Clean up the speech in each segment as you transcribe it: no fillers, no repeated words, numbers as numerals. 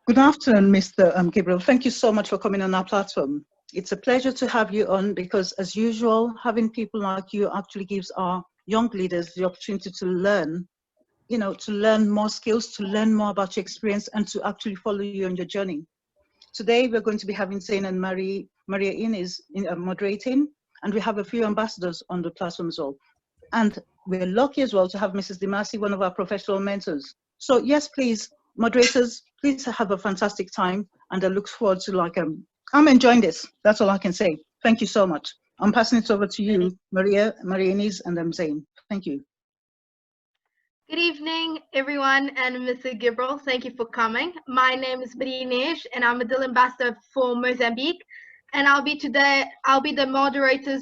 Good afternoon, Mr. Gibril. Thank you so much for coming on our platform. It's a pleasure to have you on because, as usual, having people like you actually gives our young leaders the opportunity to learn, to learn more skills, to learn more about your experience, and to actually follow you on your journey. Today, we're going to be having Zain and Maria-Inés moderating, and we have a few ambassadors on the platform as well. And we're lucky as well to have Mrs. Dimasi, one of our professional mentors. So yes, please, moderators, please have a fantastic time. And I look forward to I'm enjoying this. That's all I can say. Thank you so much. I'm passing it over to you, Maria-Inés, and Zain. Thank you. Good evening, everyone, and Mr. Gibril. Thank you for coming. My name is Maria-Inés, and I'm a DIL Ambassador for Mozambique. And I'll be the moderator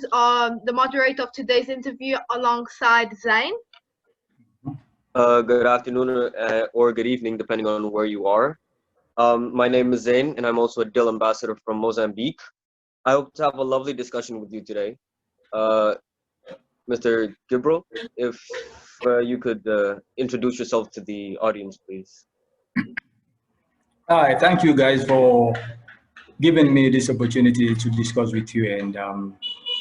of today's interview alongside Zain. Good afternoon or good evening, depending on where you are. My name is Zain, and I'm also a DIL Ambassador from Mozambique. I hope to have a lovely discussion with you today. Mr. Gibril, if you could introduce yourself to the audience, please. Hi, thank you guys for giving me this opportunity to discuss with you, and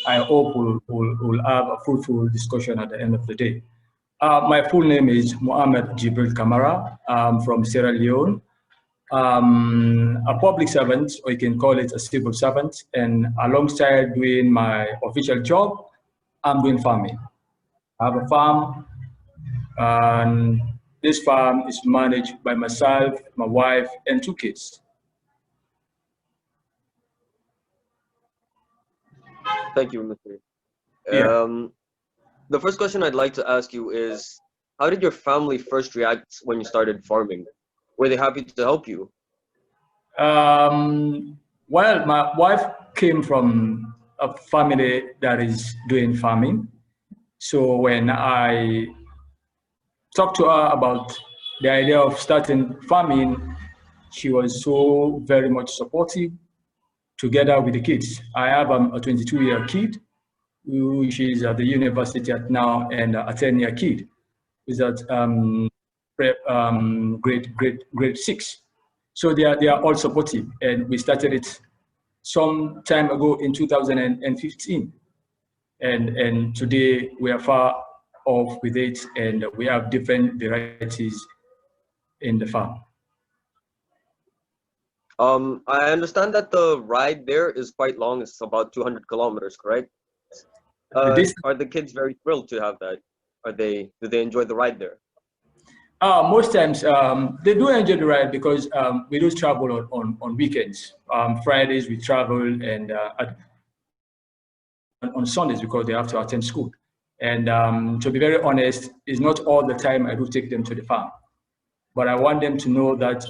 I hope we'll have a fruitful discussion at the end of the day. My full name is Mohamed Gibril Kamara. I'm from Sierra Leone. A public servant, or you can call it a civil servant, and alongside doing my official job, I'm doing farming. I have a farm, and this farm is managed by myself, my wife, and 2 kids. Thank you, Mr. The first question I'd like to ask you is, how did your family first react when you started farming? Were they happy to help you? Well, my wife came from a family that is doing farming. So when I talked to her about the idea of starting farming, she was so very much supportive together with the kids. I have a 22-year kid, which is at the university now, and a 10-year kid, who's at grade 6. So they are all supportive, and we started it some time ago in 2015. And today we are far off with it, and we have different varieties in the farm. I understand that the ride there is quite long. It's about 200 kilometers, correct? Are the kids very thrilled to have that? Do they enjoy the ride there? Most times they do enjoy the ride because we do travel on weekends. Fridays we travel, and on Sundays because they have to attend school. And to be very honest, it's not all the time I do take them to the farm. But I want them to know that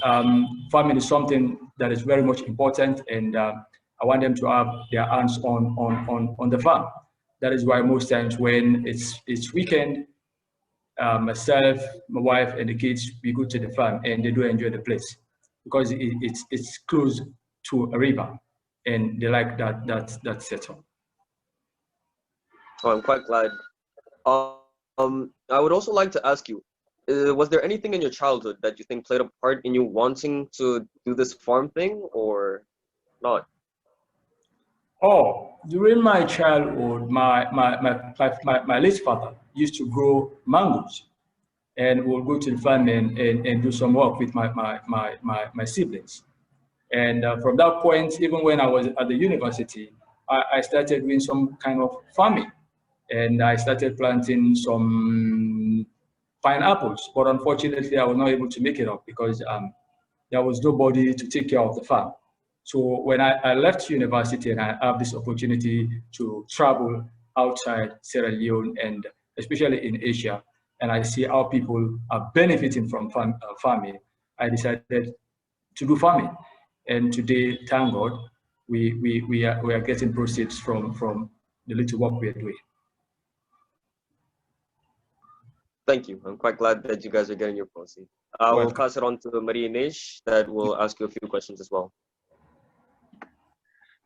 farming is something that is very much important, and I want them to have their hands on the farm. That is why most times when it's weekend, myself, my wife, and the kids, we go to the farm, and they do enjoy the place because it's close to a river, and they like that setup. Oh, I'm quite glad. I would also like to ask you, was there anything in your childhood that you think played a part in you wanting to do this farm thing, or not? Oh, during my childhood, my late father used to grow mangoes, and we'll go to the farm and do some work with my siblings. And from that point, even when I was at the university, I started doing some kind of farming, and I started planting some pineapples. But unfortunately, I was not able to make it up because there was nobody to take care of the farm. So when I left university and I have this opportunity to travel outside Sierra Leone and especially in Asia, and I see how people are benefiting from farming, I decided to do farming. And today, thank God, we are getting proceeds from the little work we are doing. Thank you. I'm quite glad that you guys are getting your proceeds. I will pass it on to Maria-Inés that will ask you a few questions as well.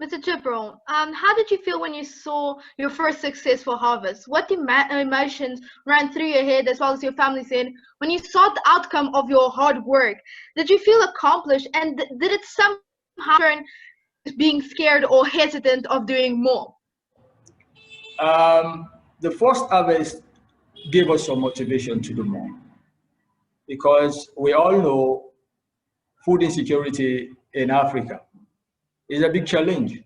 Mr. Gibril, how did you feel when you saw your first successful harvest? What emotions ran through your head as well as your family's head when you saw the outcome of your hard work? Did you feel accomplished, and did it somehow turn being scared or hesitant of doing more? The first harvest gave us some motivation to do more, because we all know food insecurity in Africa is a big challenge.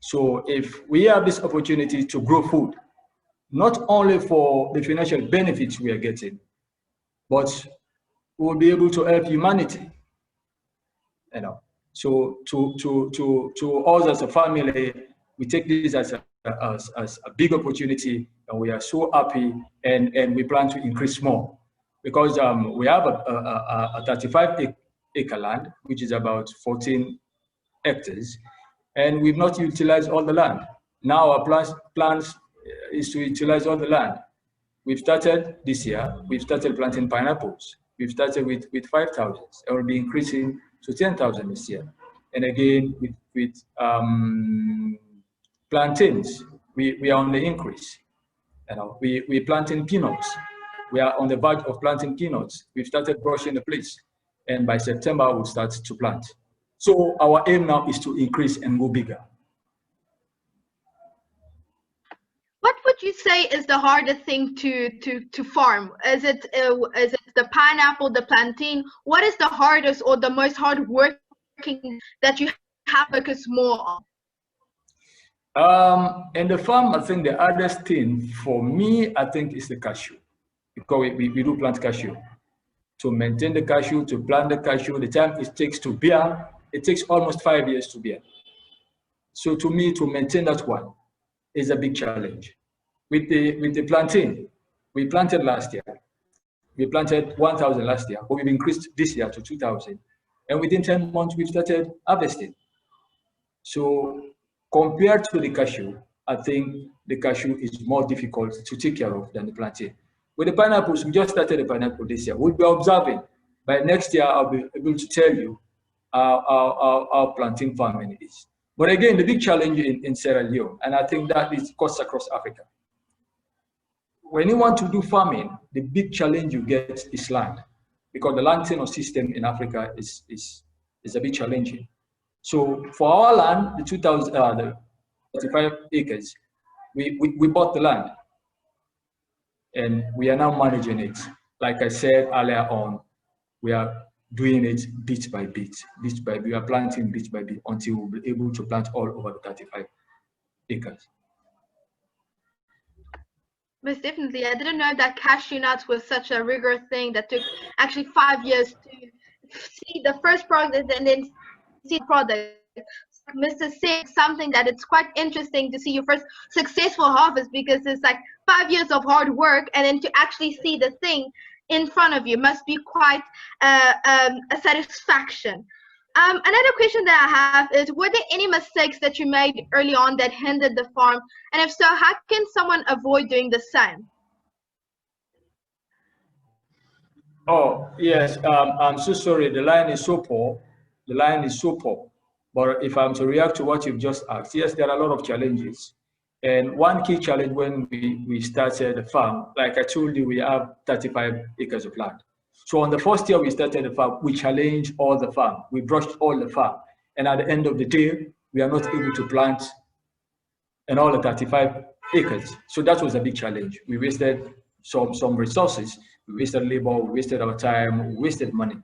So if we have this opportunity to grow food, not only for the financial benefits we are getting, but we'll be able to help humanity. You know, so to us as a family, we take this as a big opportunity, and we are so happy, and we plan to increase more, because we have a 35-acre land, which is about 14 hectares, and we've not utilized all the land. Now our plans is to utilize all the land. We've started this year, we've started planting pineapples. We've started with 5,000, and we'll be increasing to 10,000 this year. And again, with plantains, we are on the increase. You know, we're planting peanuts. We are on the verge of planting peanuts. We've started brushing the place, and by September, we'll start to plant. So our aim now is to increase and go bigger. What would you say is the hardest thing to farm? Is it the pineapple, the plantain? What is the hardest or the most hard working that you have to focus more on? In the farm, I think the hardest thing for me, I think, is the cashew, because we do plant cashew. To maintain the cashew, to plant the cashew, the time it takes to bear, it takes almost 5 years to bear. So to me, to maintain that one is a big challenge. With the plantain, we planted last year. We planted 1,000 last year, but we've increased this year to 2,000. And within 10 months, we've started harvesting. So compared to the cashew, I think the cashew is more difficult to take care of than the plantain. With the pineapples, we just started the pineapple this year. We'll be observing. By next year, I'll be able to tell you how plantain farming is. But again, the big challenge in Sierra Leone, and I think that is cuts across Africa. When you want to do farming, the big challenge you get is land, because the land tenure system in Africa is a bit challenging. So for our land, the 35 acres, we bought the land, and we are now managing it. Like I said earlier on, we are doing it bit by bit, we are planting bit by bit until we'll be able to plant all over the 35 acres. Most definitely. I didn't know that cashew nuts was such a rigorous thing that took actually 5 years to see the first product and then see the product. Mr. said something that it's quite interesting to see your first successful harvest, because it's like 5 years of hard work, and then to actually see the thing in front of you must be quite a satisfaction. Another question that I have is, were there any mistakes that you made early on that hindered the farm? And if so, how can someone avoid doing the same? Oh, yes, I'm so sorry. The line is so poor. The line is so poor. But if I'm to react to what you've just asked, yes, there are a lot of challenges. And one key challenge when we started the farm, like I told you, we have 35 acres of land. So on the first year we started the farm, we challenged all the farm. We brushed all the farm. And at the end of the day, we are not able to plant in all the 35 acres. So that was a big challenge. We wasted some resources. We wasted labor, we wasted our time, we wasted money,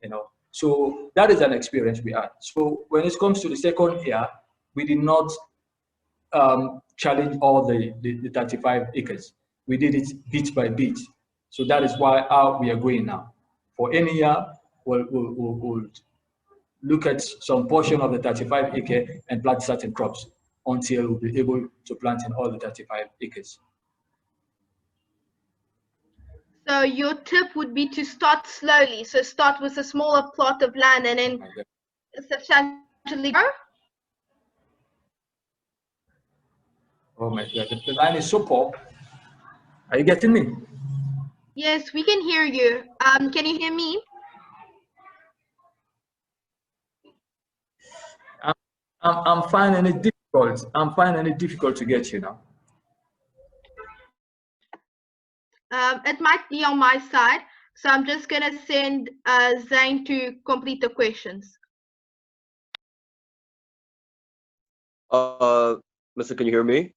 you know. So that is an experience we had. So when it comes to the second year, we did not challenge all the 35 acres. We did it bit by bit. So that is how we are going now. For any year, we'll look at some portion of the 35 acre and plant certain crops until we'll be able to plant in all the 35 acres. So your tip would be to start slowly. So start with a smaller plot of land and then substantially grow? Oh my God, the line is so poor. Are you getting me? Yes, we can hear you. Can you hear me? I'm finding it difficult. I'm finding it difficult to get you now. It might be on my side, so I'm just gonna send Zain to complete the questions. Mr. Can you hear me?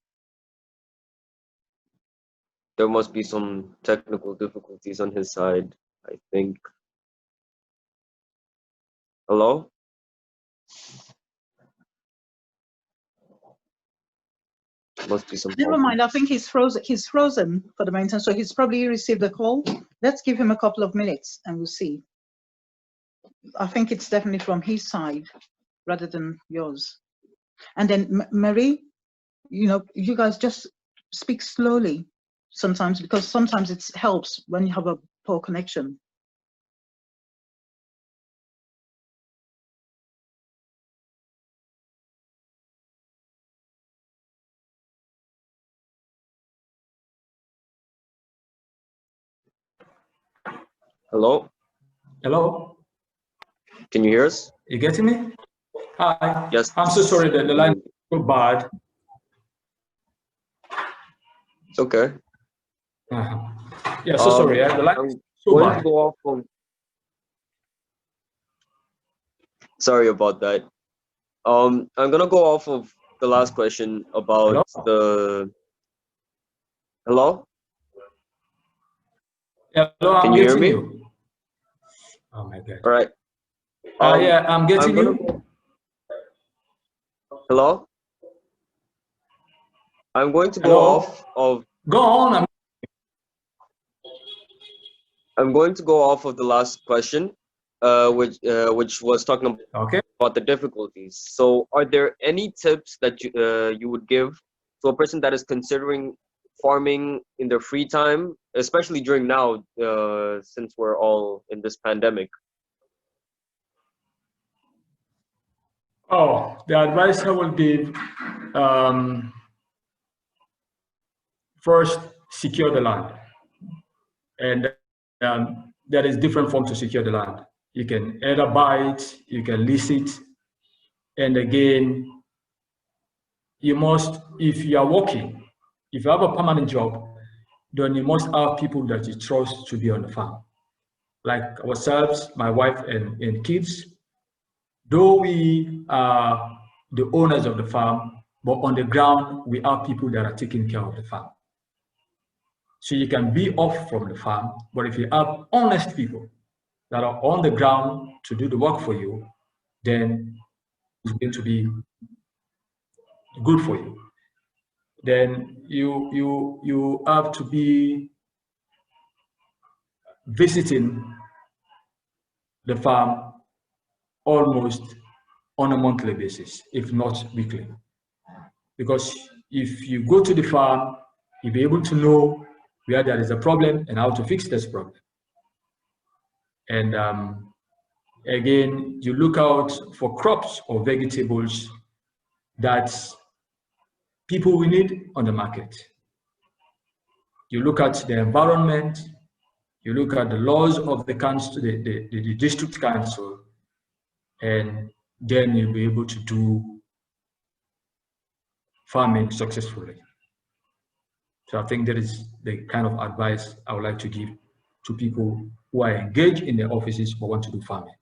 There must be some technical difficulties on his side, I think. Hello? Must be some Never problem. mind, I think he's frozen. He's frozen for the meantime, so he's probably received a call. Let's give him a couple of minutes and we'll see. I think it's definitely from his side rather than yours. And then Marie, you know, you guys just speak slowly sometimes, because sometimes it helps when you have a poor connection. Hello? Hello? Can you hear us? You getting me? Hi. Yes. I'm so sorry that the line is so bad. It's okay. Yeah, so sorry. The line is so going bad. to go off of, sorry about that. I'm gonna go off of the last question about Hello? Hello? Yeah, hello, Can I'm you hear getting me? you. Oh my God. All right. Yeah, I'm getting you. Hello? I'm going to go Hello? off of. Go on. I'm going to go off of the last question, which was talking about the difficulties. So, are there any tips that you would give to a person that is considering farming in their free time, especially during now, since we're all in this pandemic? Oh, the advice I will give, first, secure the land. And there is different forms to secure the land. You can either buy it, you can lease it. And again, you must, if you are working, if you have a permanent job, then you must have people that you trust to be on the farm. Like ourselves, my wife and kids, though we are the owners of the farm, but on the ground, we have people that are taking care of the farm. So you can be off from the farm, but if you have honest people that are on the ground to do the work for you, then it's going to be good for you. Then you have to be visiting the farm almost on a monthly basis, if not weekly. Because if you go to the farm, you'll be able to know where there is a problem and how to fix this problem. And again, you look out for crops or vegetables that people will need on the market. You look at the environment, you look at the laws of the council, the district council, and then you'll be able to do farming successfully. So I think that is the kind of advice I would like to give to people who are engaged in their offices but want to do farming.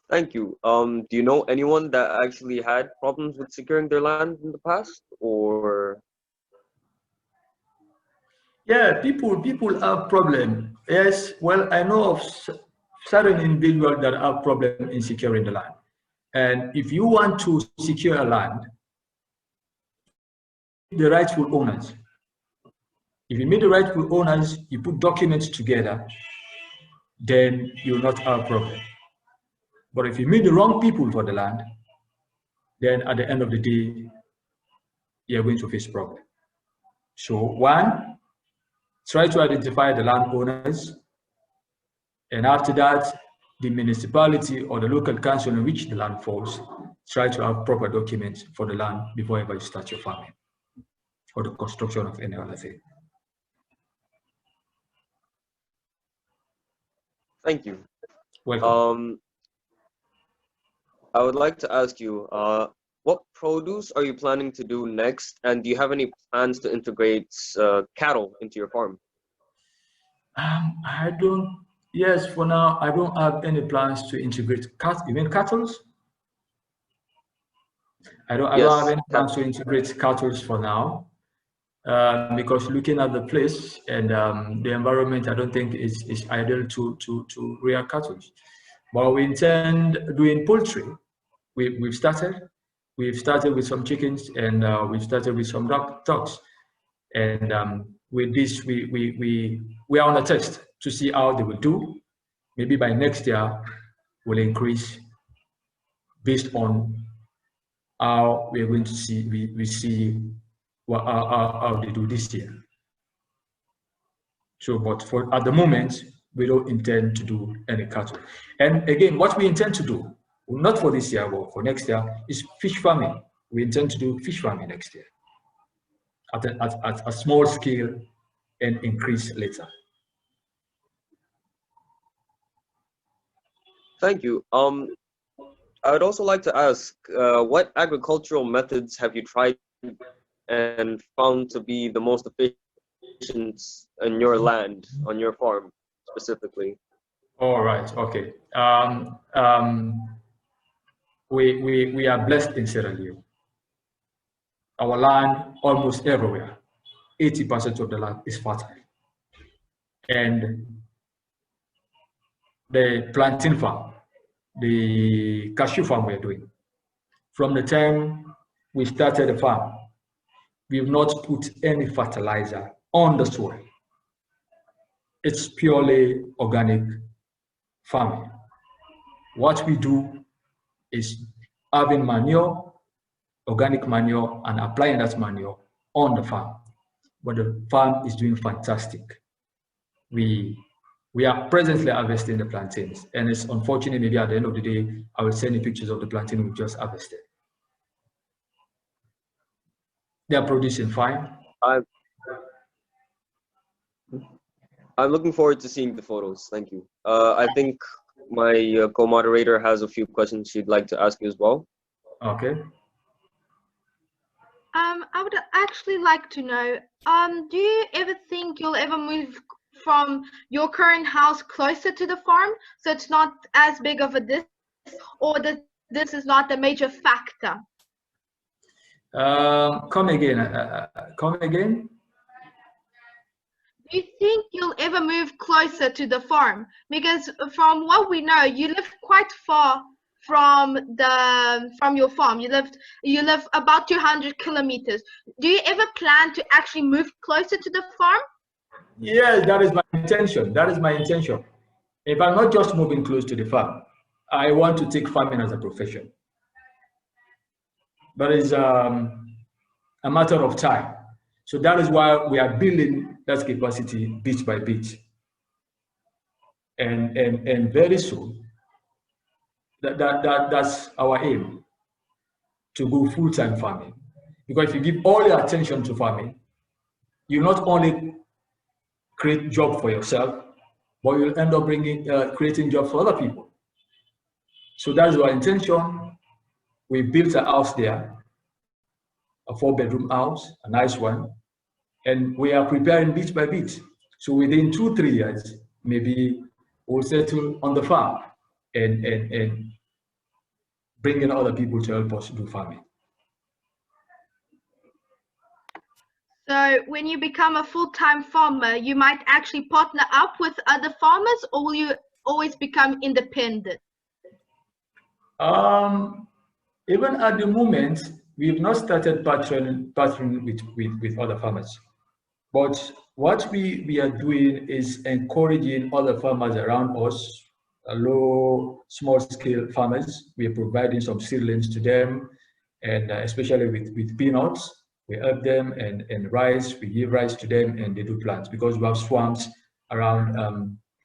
Thank you. Do you know anyone that actually had problems with securing their land in the past, or? Yeah, people have problem. Yes, well, I know of certain individuals that have problem in securing the land. And if you want to secure a land, the rightful owners. If you meet the rightful owners, you put documents together, then you'll not have a problem. But if you meet the wrong people for the land, then at the end of the day, you're going to face problem. So one, try to identify the landowners, and after that, the municipality or the local council in which the land falls, try to have proper documents for the land before ever you start your farming or the construction of any other thing. Thank you. Welcome. I would like to ask you, what produce are you planning to do next? And do you have any plans to integrate cattle into your farm? I don't, yes, for now, I don't have any plans to integrate cattle. You mean cattle? I don't have any plans to integrate cattle for now. Because looking at the place and the environment, I don't think is ideal to rear cattle. But we intend doing poultry. We've started with some chickens, and we've started with some ducks. And with this, we are on a test to see how they will do. Maybe by next year, we'll increase based on how we're going to see we see what, how they do this year. So, but for at the moment, we don't intend to do any cattle. And again, what we intend to do, not for this year, but for next year, is fish farming. We intend to do fish farming next year at a small scale and increase later. Thank you. I would also like to ask, what agricultural methods have you tried and found to be the most efficient in your land, on your farm specifically? All right, okay. We are blessed in Sierra Leone. Our land, almost everywhere, 80% of the land is fertile. And the plantain farm, the cashew farm we're doing, from the time we started the farm, we've not put any fertilizer on the soil. It's purely organic farming. What we do is having manure, organic manure, and applying that manure on the farm. But the farm is doing fantastic. We are presently harvesting the plantains, and it's unfortunate, maybe at the end of the day, I will send you pictures of the plantain we just harvested. They are producing fine. I'm looking forward to seeing the photos. Thank you. I think my co-moderator has a few questions she'd like to ask you as well. Okay. I would actually like to know, do you ever think you'll ever move from your current house closer to the farm, so it's not as big of a distance, or that this is not a major factor? Come again. Come again. Do you think you'll ever move closer to the farm? Because from what we know, you live quite far from your farm. You live about 200 kilometers. Do you ever plan to actually move closer to the farm? Yes, that is my intention. That is my intention. If I'm not just moving close to the farm, I want to take farming as a profession. But it's a matter of time. So that is why we are building that capacity bit by bit. And very soon, that's our aim, to go full-time farming. Because if you give all your attention to farming, you not only create job for yourself, but you'll end up creating jobs for other people. So that's our intention. We built a house there, a 4-bedroom house, a nice one, and we are preparing bit by bit. So within 2-3 years, maybe we'll settle on the farm and bring in other people to help us do farming. So when you become a full-time farmer, you might actually partner up with other farmers, or will you always become independent? Even at the moment, we've not started partnering with other farmers. But what we are doing is encouraging other farmers around us, small-scale farmers. We are providing some seedlings to them, and especially with peanuts. We help them, and rice, we give rice to them, and they do plants, because we have swamps around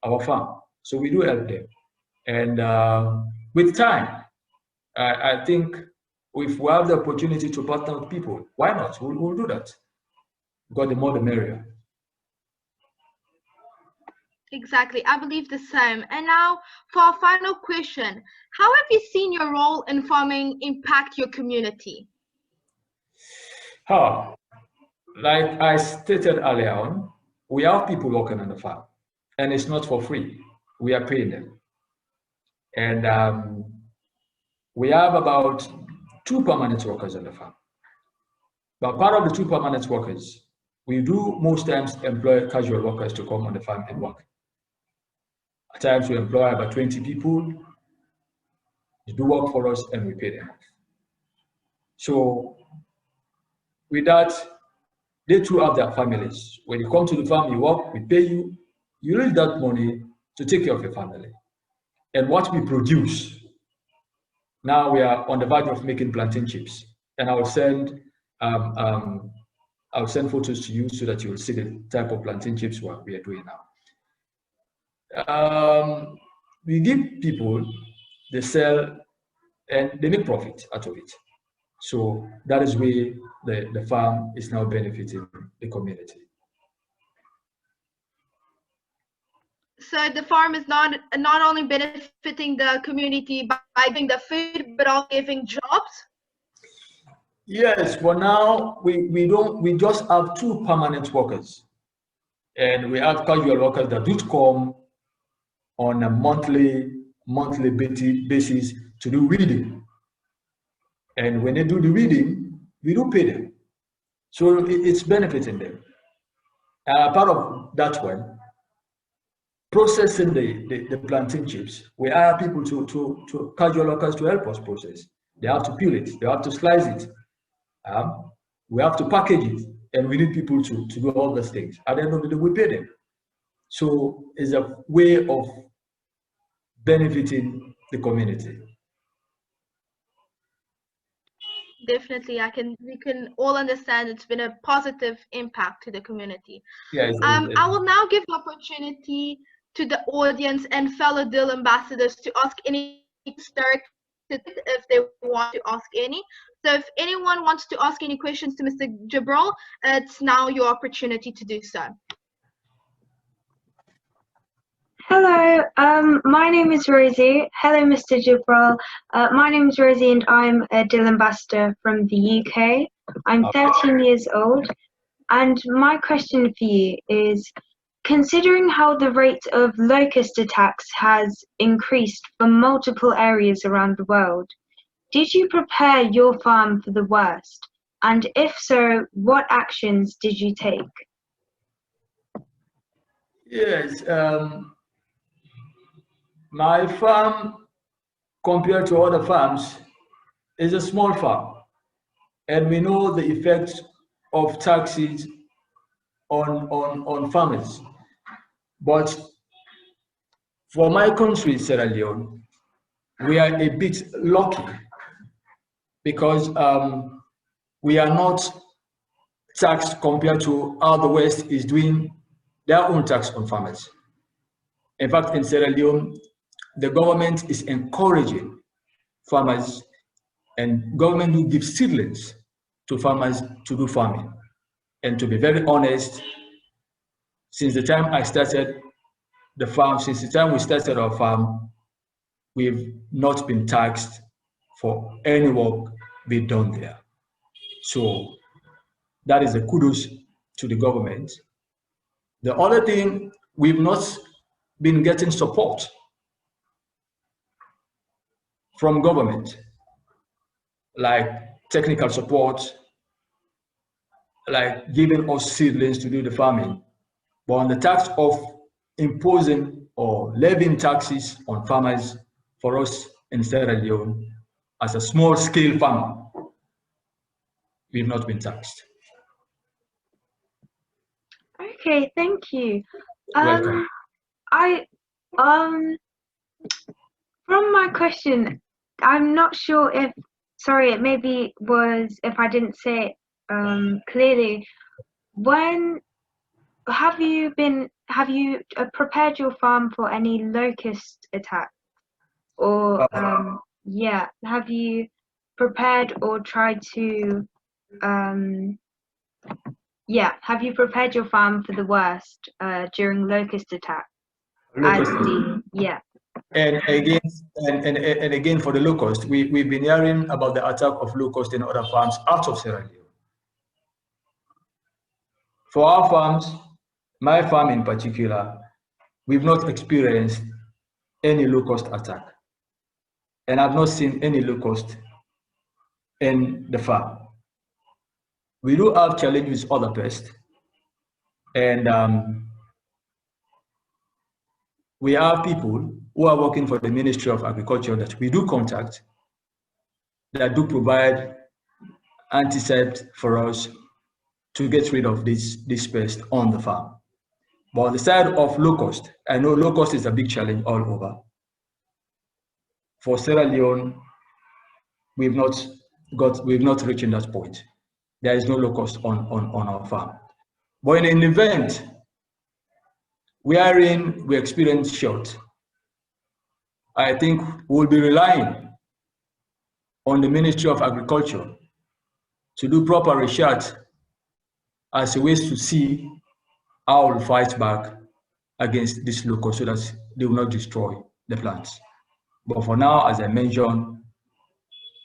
our farm. So we do help them. And with time, I think if we have the opportunity to partner with people, why not? We'll do that. Because the more the merrier. Exactly, I believe the same. And now for our final question, how have you seen your role in farming impact your community? How? Like I stated earlier on, we have people working on the farm, and it's not for free. We are paying them. And we have about 2 permanent workers on the farm. But part of the 2 permanent workers, we do most times employ casual workers to come on the farm and work. At times we employ about 20 people. They do work for us and we pay them. So with that, they too have their families. When you come to the farm, you work, we pay you. You need that money to take care of your family. And what we produce, now we are on the verge of making plantain chips. And I'll send photos to you so that you will see the type of plantain chips what we are doing now. We give people, they sell, and they make profit out of it. So that is where the farm is now benefiting the community. So the farm is not only benefiting the community by giving the food, but also giving jobs? Yes, for now we just have 2 permanent workers, and we have casual workers that do come on a monthly basis to do reading. And when they do the reading, we do pay them. So it's benefiting them. Part of that one, processing the plantain chips, we hire people to casual workers to help us process. They have to peel it, they have to slice it. We have to package it, and we need people to do all those things. At the end of the day, we pay them. So it's a way of benefiting the community. Definitely, we can all understand it's been a positive impact to the community. Yes. I will now give the opportunity to the audience and fellow DIL ambassadors to ask any directed if they want to ask any. So if anyone wants to ask any questions to Mr. Gibril, it's now your opportunity to do so. Hello, my name is Rosie. Hello, Mr. Gibril. My name is Rosie and I'm a DIL ambassador from the UK. I'm 13 years old, and my question for you is, considering how the rate of locust attacks has increased for multiple areas around the world, did you prepare your farm for the worst? And if so, what actions did you take? Yes, my farm, compared to other farms, is a small farm, and we know the effects of taxes on farmers. But for my country, Sierra Leone, we are a bit lucky because we are not taxed compared to how the West is doing their own tax on farmers. In fact, in Sierra Leone, the government is encouraging farmers, and government will give seedlings to farmers to do farming. And to be very honest, since the time I started the farm, since the time we started our farm, we've not been taxed for any work being done there. So that is a kudos to the government. The other thing, we've not been getting support from government, like technical support, like giving us seedlings to do the farming. But on the tax of imposing or levying taxes on farmers, for us in Sierra Leone, as a small scale farmer, we've not been taxed. Okay, thank you. Welcome. From my question, I'm not sure if, sorry, it maybe was if I didn't say it clearly. When have you prepared your farm for any locust attack? Or yeah, have you prepared or tried to have you prepared your farm for the worst during locust attack? Yeah. And again for the locust, we've been hearing about the attack of locust in other farms out of Sierra Leone. For our farms, my farm in particular, we've not experienced any locust attack. And I've not seen any locust in the farm. We do have challenges with other pests. And we have people who are working for the Ministry of Agriculture that we do contact that do provide antiseptic for us to get rid of this pest on the farm. But on the side of locust, I know locust is a big challenge all over. For Sierra Leone, we've not reached that point. There is no locust on our farm. But in an event wherein we experience short, I think we'll be relying on the Ministry of Agriculture to do proper research as a way to see how we'll fight back against this locust so that they will not destroy the plants. But for now, as I mentioned,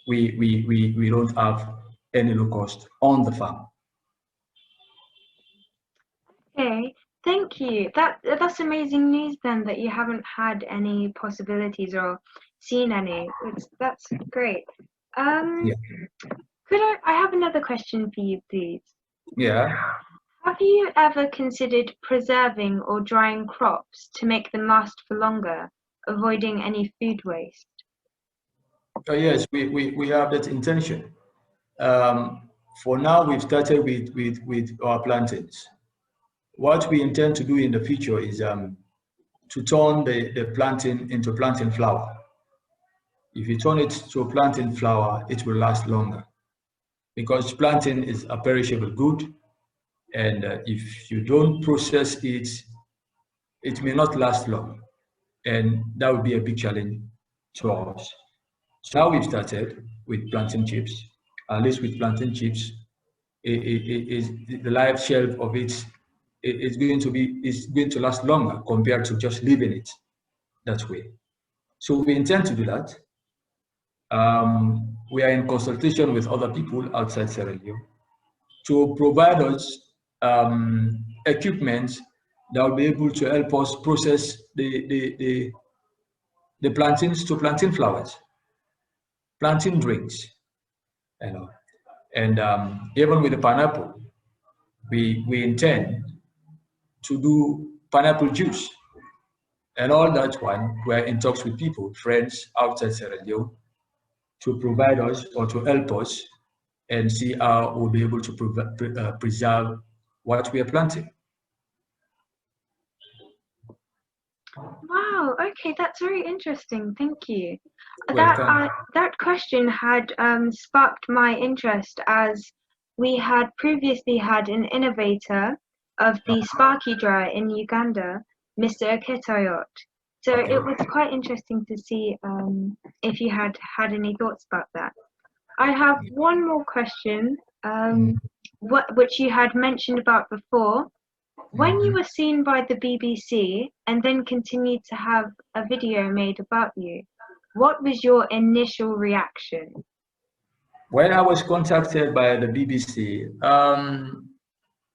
we don't have any locust on the farm. Okay, thank you. That's amazing news then, that you haven't had any possibilities or seen any. That's great. Yeah. I have another question for you, please? Yeah. Have you ever considered preserving or drying crops to make them last for longer, avoiding any food waste? Yes, we have that intention. For now, we've started with our plantains. What we intend to do in the future is to turn the plantain into plantain flour. If you turn it to plantain flour, it will last longer, because plantain is a perishable good, and if you don't process it, it may not last long, and that would be a big challenge to us. So now we've started with plantain chips. At least with plantain chips, the life shelf of it is going to last longer compared to just leaving it that way. So we intend to do that. We are in consultation with other people outside Sierra Leone to provide us equipment that will be able to help us process the plantains to plantain flowers, plantain drinks, you know. And even with the pineapple, we intend to do pineapple juice. And all that one, we're in talks with people, friends outside Sierra Leone, to provide us or to help us and see how we'll be able to preserve what we are planting. Wow, okay, that's very interesting. Thank you. That question had sparked my interest, as we had previously had an innovator of the Sparky dryer in Uganda, Mr. 𝐾𝐻. So it was quite interesting to see if you had any thoughts about that. I have one more question, which you had mentioned about before. When you were seen by the BBC and then continued to have a video made about you, what was your initial reaction? When I was contacted by the BBC,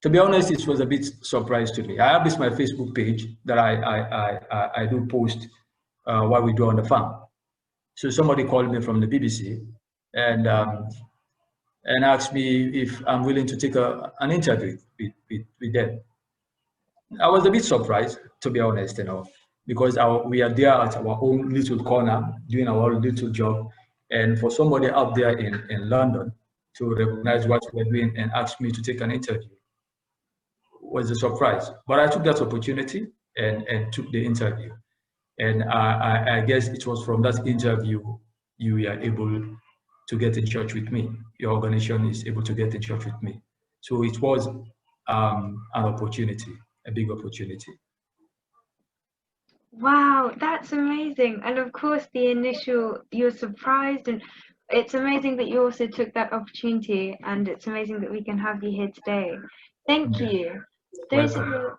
to be honest, it was a bit surprise to me. I have this my Facebook page that I do post what we do on the farm. So somebody called me from the BBC and asked me if I'm willing to take an interview with them. I was a bit surprised, to be honest, you know, because we are there at our own little corner doing our little job, and for somebody out there in London to recognize what we're doing and ask me to take an interview was a surprise. But I took that opportunity and took the interview, and I guess it was from that interview you were able to get in touch with me. Your organization is able to get in touch with me, so it was an opportunity. A big opportunity. Wow, that's amazing. And of course, you're surprised, and it's amazing that you also took that opportunity, and it's amazing that we can have you here today. Thank you. Those are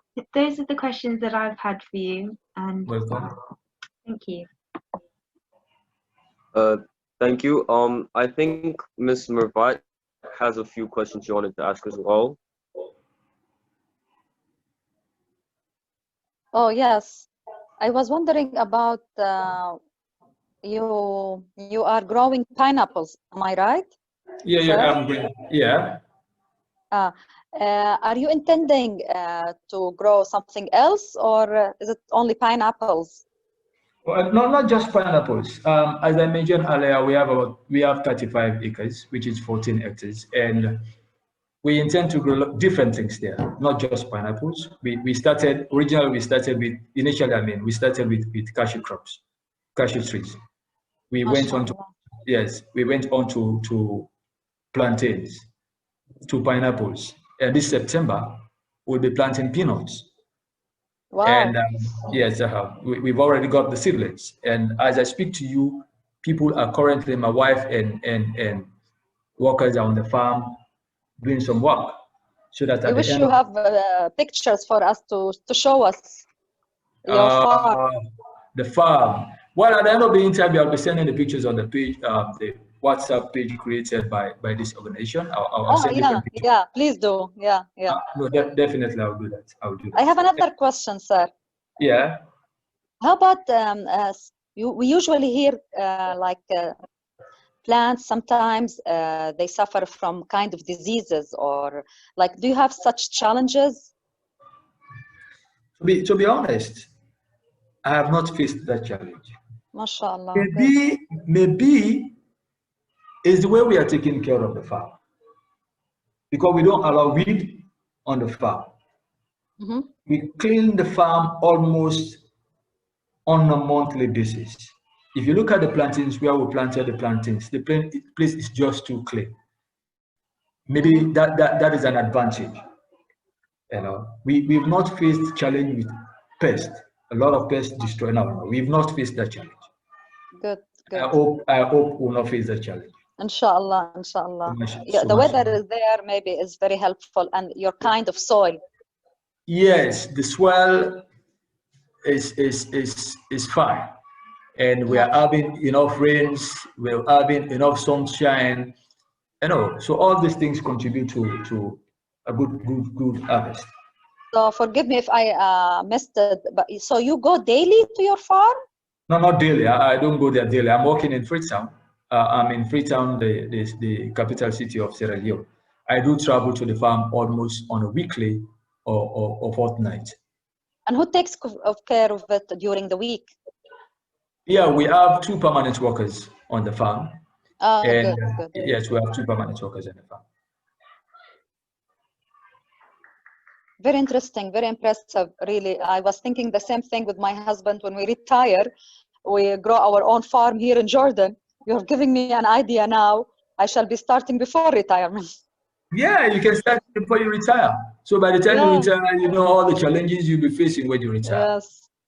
the questions that I've had for you. And welcome. Thank you. Thank you. I think Ms. Mervat has a few questions she wanted to ask as well. Oh, yes. I was wondering about you are growing pineapples, am I right? Yeah, yeah. Are you intending to grow something else, or is it only pineapples? Well, not just pineapples. As I mentioned earlier, we have 35 acres, which is 14 hectares, and we intend to grow different things there, not just pineapples. We started with cashew crops, cashew trees. We went on to plantains, to pineapples, and this September we'll be planting peanuts. Wow. And yes, we've already got the seedlings. And as I speak to you, people are currently, my wife and workers are on the farm doing some work. So that I wish you have pictures for us to show us your farm. The farm. Well, at the end of the interview, I'll be sending the pictures on the page, the WhatsApp page created by this organization. I'll send you. Yeah, please do. Yeah. No, definitely, I'll do that. I have another question, sir. Yeah. How about we usually hear plants sometimes they suffer from kind of diseases, or do you have such challenges? To be honest, I have not faced that challenge. MashaAllah. Maybe is the way we are taking care of the farm, because we don't allow weed on the farm. Mm-hmm. We clean the farm almost on a monthly basis. If you look at the plantains where we planted the plantains, the place is just too clean. Maybe that is an advantage. You know, we've not faced challenge with pests. A lot of pests destroy now. We've not faced that challenge. Good. I hope we'll not face that challenge. Inshallah. Yeah, the weather is there, maybe is very helpful, and your kind of soil. Yes, the soil is fine, and we are having enough rains. We're having enough sunshine. So all these things contribute to a good harvest. So forgive me if I missed it, but so you go daily to your farm? No, not daily. I don't go there daily. I'm working in Freetown. I'm in Freetown, the capital city of Sierra Leone. I do travel to the farm almost on a weekly or fortnight. And who takes care of it during the week? Yeah, we have 2 permanent workers on the farm. Good. Yes, we have 2 permanent workers on the farm. Very interesting, very impressive, really. I was thinking the same thing with my husband. When we retire, we grow our own farm here in Jordan. You're giving me an idea now. I shall be starting before retirement. Yeah, you can start before you retire. So by the time you retire, you know all the challenges you'll be facing when you retire.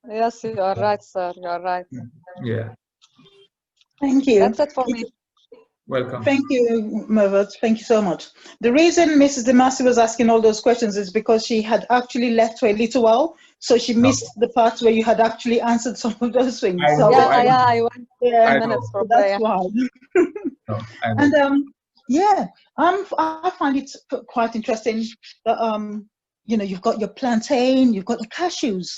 Yes, you are right, sir. You are right. Yeah. Thank you. That's it for me. Welcome. Thank you, Mervat. Thank you so much. The reason Mrs. Demasi was asking all those questions is because she had actually left for a little while, so she missed the parts where you had actually answered some of those things. I went 10 minutes for prayer. That's why. I find it quite interesting that you've got your plantain, you've got the cashews.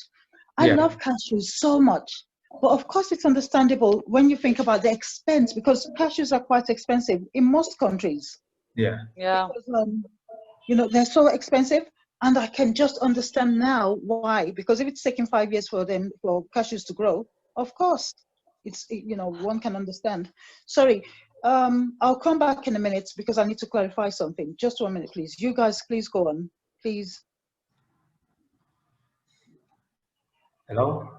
I love cashews so much. But of course, it's understandable when you think about the expense, because cashews are quite expensive in most countries. Yeah. Because, they're so expensive, and I can just understand now why. Because if it's taking 5 years for cashews to grow, of course, it's one can understand. Sorry, I'll come back in a minute because I need to clarify something. Just 1 minute, please. You guys, please go on, please. Hello.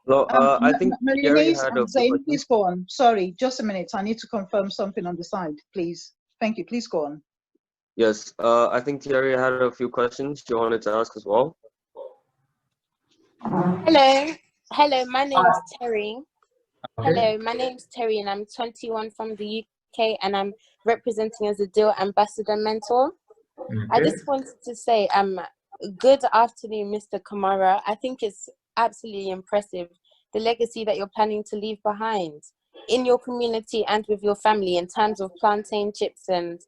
So I think Maria-Inés and Zain, please go on. Sorry, just a minute. I need to confirm something on the side, please. Thank you. Please go on. Yes, I think Thierry had a few questions she wanted to ask as well. Hello, my name is Terry. Hello, my name is Terry, and I'm 21 from the UK, and I'm representing as a DIL Ambassador mentor. I just wanted to say, good afternoon, Mr. Kamara. I think it's absolutely impressive, the legacy that you're planning to leave behind in your community and with your family in terms of plantain chips and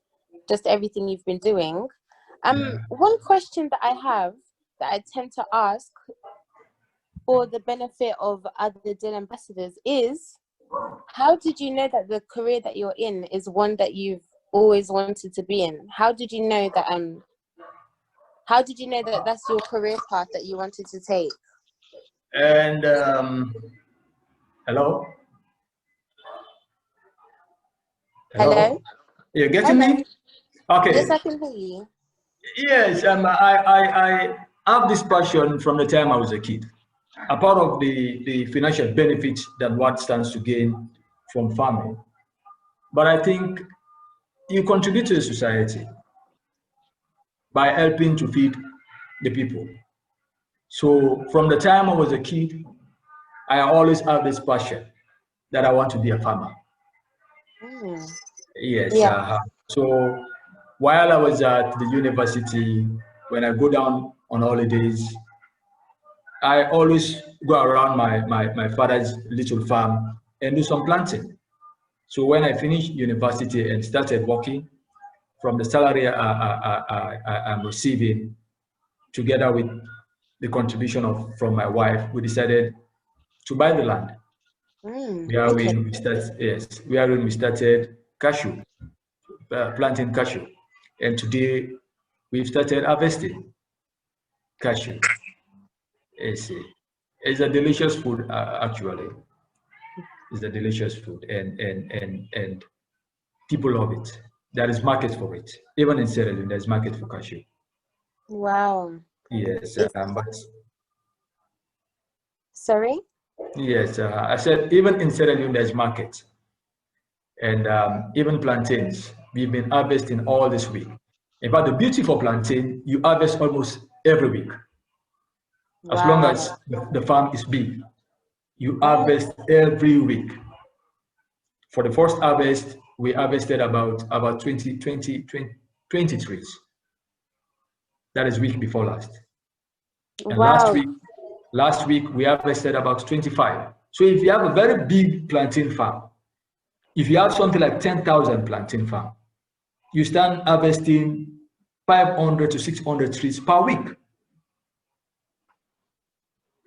just everything you've been doing. One question that I have that I tend to ask for the benefit of other DIL ambassadors is, how did you know that the career that you're in is one that you've always wanted to be in? How did you know that that's your career path that you wanted to take? And hello? Hello? You're getting me? Okay. Yes, I can hear you. Yes, I have this passion from the time I was a kid. A part of the financial benefits that one stands to gain from farming. But I think you contribute to the society by helping to feed the people. So from the time I was a kid, I always have this passion that I want to be a farmer. Yes. Yeah. So while I was at the university, when I go down on holidays, I always go around my father's little farm and do some planting. So when I finished university and started working, from the salary I'm receiving, together with the contribution from my wife, we decided to buy the land. We started cashew, planting cashew, and today we've started harvesting cashew. It's a delicious food, actually. It's a delicious food, and people love it. There is market for it. Even in Sierra Leone, there's market for cashew. Wow. Yes, but sorry? Yes, I said even in Sierra Leone there's market, and even plantains. We've been harvesting all this week. In fact, the beauty for plantain, you harvest almost every week. As long as the farm is big, you harvest every week. For the first harvest, we harvested about 20 trees. That is week before last. And last week we harvested about 25. So if you have a very big plantain farm, if you have something like 10,000 plantain farm, you start harvesting 500 to 600 trees per week.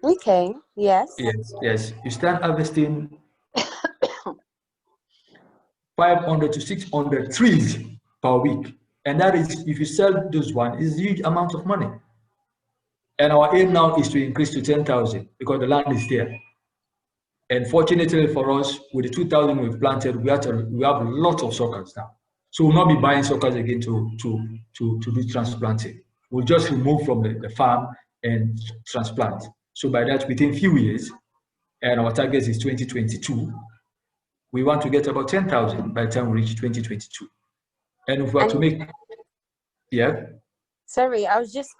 Okay, yes. Yes. You start harvesting 500 to 600 trees per week. And that is, if you sell those one, is a huge amount of money. And our aim now is to increase to 10,000 because the land is there. And fortunately for us, with the 2,000 we've planted, we have a lot of suckers now. So we'll not be buying suckers again to do transplanting. We'll just remove from the farm and transplant. So by that, within a few years, and our target is 2022, we want to get about 10,000 by the time we reach 2022. And if we are to make, Sorry, I was just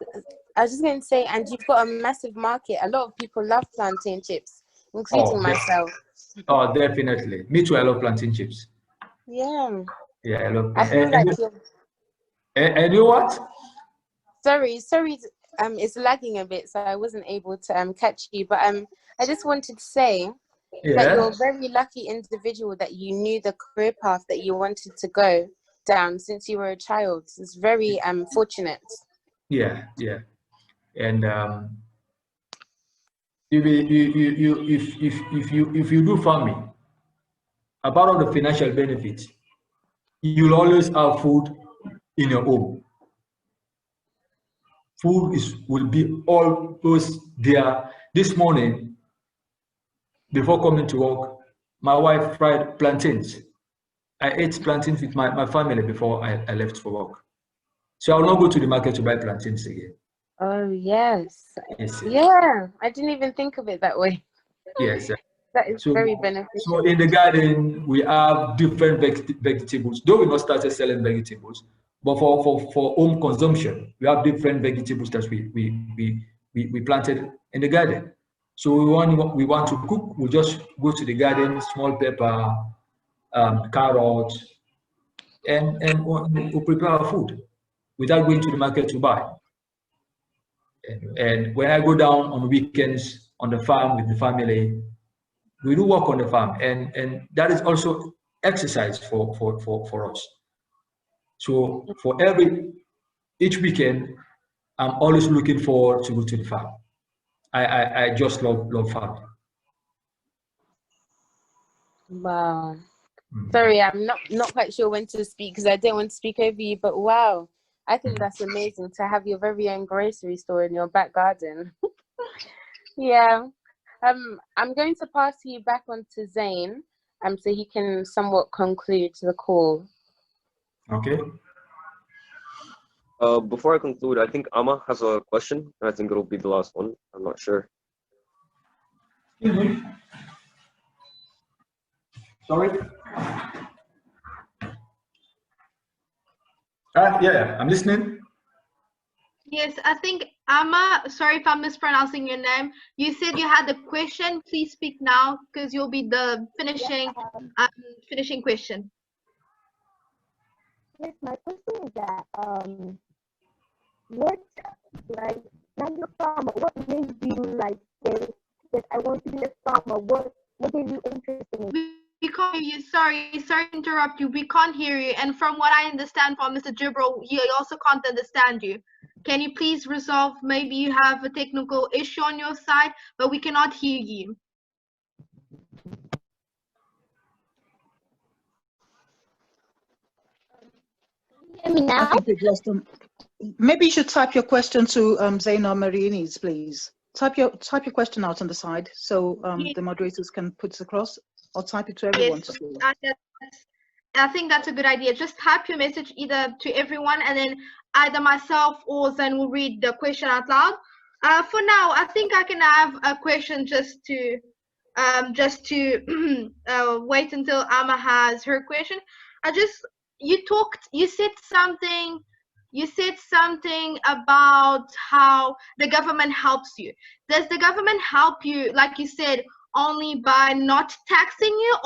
going to say, and you've got a massive market. A lot of people love plantain chips, including myself. Oh, definitely. Me too, I love plantain chips. Yeah. Yeah, I love. I feel like and you what? Sorry, it's lagging a bit, so I wasn't able to catch you. But I just wanted to say that you're a very lucky individual that you knew the career path that you wanted to go down since you were a child. It's very fortunate. Yeah. And if you do farming, a part of the financial benefits, you'll always have food in your home. Food will be always there. This morning, before coming to work, my wife fried plantains. I ate plantains with my family before I left for work. So I'll not go to the market to buy plantains again. Oh, yes. Yeah, I didn't even think of it that way. Yes. That is very beneficial. So in the garden, we have different vegetables. Though we not started selling vegetables, but for home consumption, we have different vegetables that we planted in the garden. So we want to cook, we just go to the garden, small pepper, carrots, and we'll prepare our food without going to the market to buy. And when I go down on weekends on the farm with the family, we do work on the farm, and that is also exercise for us. So for each weekend, I'm always looking forward to go to the farm. I just love farming. Wow. Sorry, I'm not quite sure when to speak because I didn't want to speak over you, but wow, I think that's amazing to have your very own grocery store in your back garden. Yeah. I'm going to pass you back on to Zain, so he can somewhat conclude the call. Okay. Before I conclude, I think Amma has a question. I think it'll be the last one. I'm not sure. Sorry? Yeah, I'm listening. Yes, I think Amma, sorry if I'm mispronouncing your name. You said you had a question. Please speak now because you'll be the finishing question. Yes, my question is that what, like, now you're a farmer, what made you like say that I want to be a farmer? What gave you interest in it? We can't hear you. Sorry to interrupt you. We can't hear you. And from what I understand from Mr. Gibril, he also can't understand you. Can you please resolve? Maybe you have a technical issue on your side, but we cannot hear you. Hear me now? I think we've lost them. Maybe you should type your question to Zain or Maria-Inés, please. Type your question out on the side so the moderators can put it across, or type it to everyone to see. I think that's a good idea. Just type your message either to everyone, and then either myself or Zain will read the question out loud. For now, I think I can have a question just to wait until Amma has her question. You said something about how the government helps you. Does the government help you, like you said, only by not taxing you,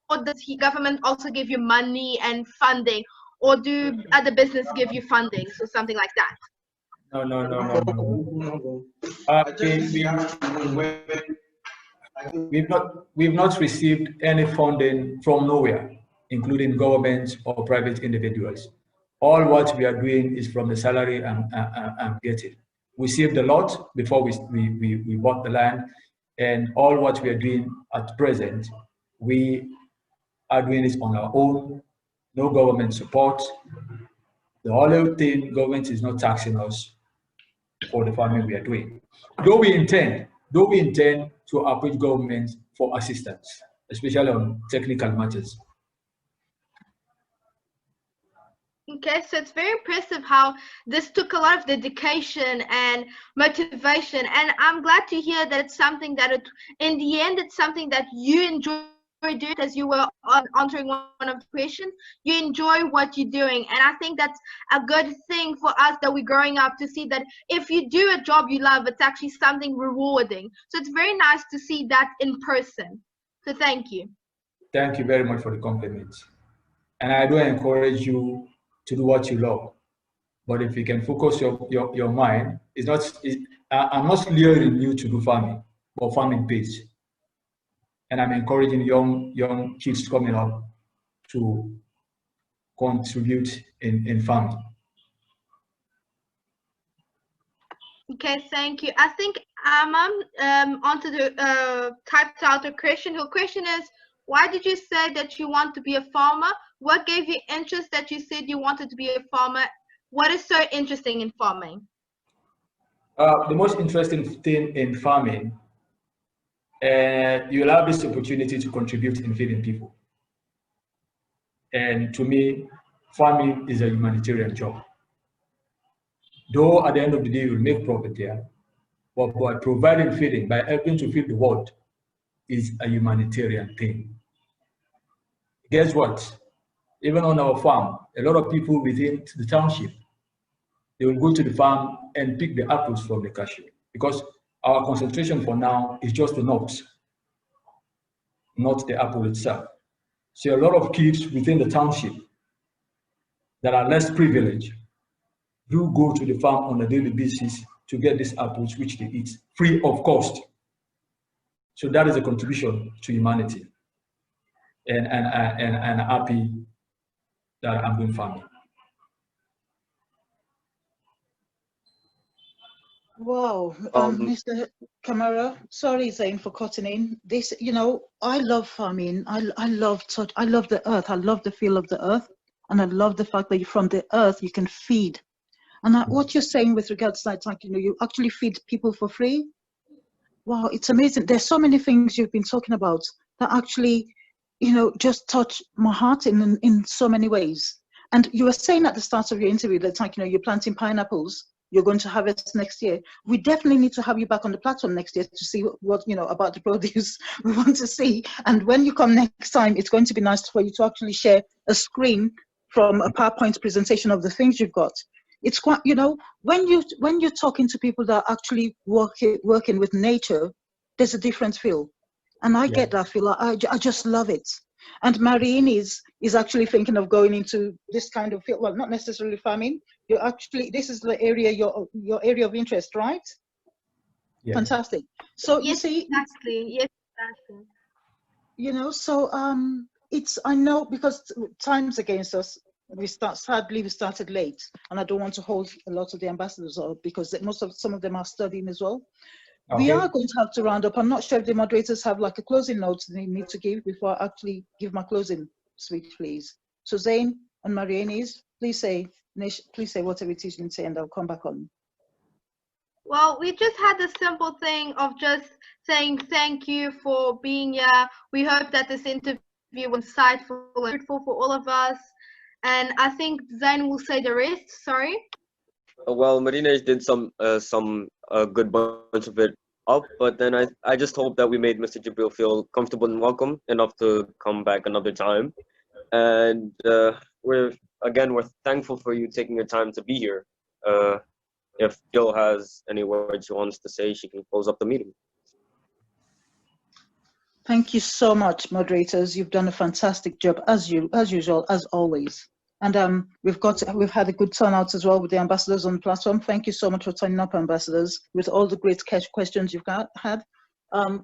or does the government also give you money and funding, or do other businesses give you funding, so something like that? No. We've not received any funding from nowhere, including governments or private individuals. All what we are doing is from the salary I'm getting. We saved a lot before we bought the land, and all what we are doing at present, we are doing this on our own, no government support. The only thing, government is not taxing us for the farming we are doing. Though we intend to approach government for assistance, especially on technical matters. Okay, so it's very impressive how this took a lot of dedication and motivation, and I'm glad to hear that it's something that in the end it's something that you enjoy doing. As you were answering one of the questions, you enjoy what you're doing, and I think that's a good thing for us that we're growing up to see that if you do a job you love, it's actually something rewarding. So it's very nice to see that in person. So thank you. Thank you very much for the compliments, and I do encourage you to do what you love. But if you can focus your mind, I'm not luring you to do farming, but farming pays. And I'm encouraging young kids coming up to contribute in farming. Okay, thank you. I think onto the typed out a question. Her question is, why did you say that you want to be a farmer? What gave you interest that you said you wanted to be a farmer? What is so interesting in farming? The most interesting thing in farming, you'll have this opportunity to contribute in feeding people. And to me, farming is a humanitarian job. Though at the end of the day, you'll make profit there, but by providing feeding, by helping to feed the world, is a humanitarian thing. Guess what? Even on our farm, a lot of people within the township, they will go to the farm and pick the apples from the cashew, because our concentration for now is just the nuts, not the apple itself. So a lot of kids within the township that are less privileged do go to the farm on a daily basis to get these apples, which they eat, free of cost. So that is a contribution to humanity. And I'm happy that I'm doing farming. Wow, Mr. Kamara, sorry, Zain, for cutting in. This, you know, I love farming. I love the earth. I love the feel of the earth, and I love the fact that from the earth you can feed. And what you're saying with regards to that, like, you know, you actually feed people for free. Wow, it's amazing. There's so many things you've been talking about that actually, you know, just touch my heart in so many ways. And you were saying at the start of your interview that, like, you know, you're planting pineapples. You're going to harvest next year. We definitely need to have you back on the platform next year to see what you know about the produce we want to see. And when you come next time, it's going to be nice for you to actually share a screen from a PowerPoint presentation of the things you've got. It's quite, you know, when you're talking to people that are actually working with nature, there's a different feel, and I get that feel. I just love it. And Maria-Inés is actually thinking of going into this kind of field. Well, not necessarily farming. You're actually, this is the area, your area of interest, right? Yeah. Fantastic. So yes, you see, exactly. Yes, exactly. You know, so I know because time's against us. Sadly, we started late, and I don't want to hold a lot of the ambassadors up because some of them are studying as well. Okay. We are going to have to round up. I'm not sure if the moderators have like a closing note they need to give before I actually give my closing speech, please. So Zain and Maria-Inés, please say whatever it is you need to say, and I'll come back on. Well, we just had the simple thing of just saying thank you for being here. We hope that this interview was insightful and fruitful for all of us. And I think Zain will say the rest. Sorry. Well, Maria-Inés did some good bunch of it up, but then I just hope that we made Mr. Gibril feel comfortable and welcome enough to come back another time. And we're thankful for you taking your time to be here. If Jill has any words she wants to say, she can close up the meeting. Thank you so much, moderators. You've done a fantastic job as usual, as always. And we've had a good turnout as well with the ambassadors on the platform. Thank you so much for turning up, ambassadors, with all the great questions you've had.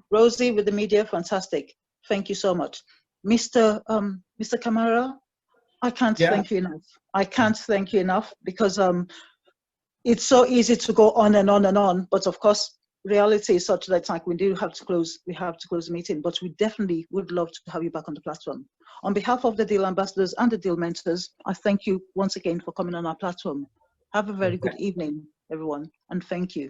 Rosie with the media, fantastic. Thank you so much. Mr. Kamara, I can't thank you enough. I can't thank you enough because it's so easy to go on and on and on, but of course, reality is such that like we have to close the meeting, but we definitely would love to have you back on the platform. On behalf of the DIL ambassadors and the DIL mentors, I thank you once again for coming on our platform. Have a very good evening, everyone, and thank you.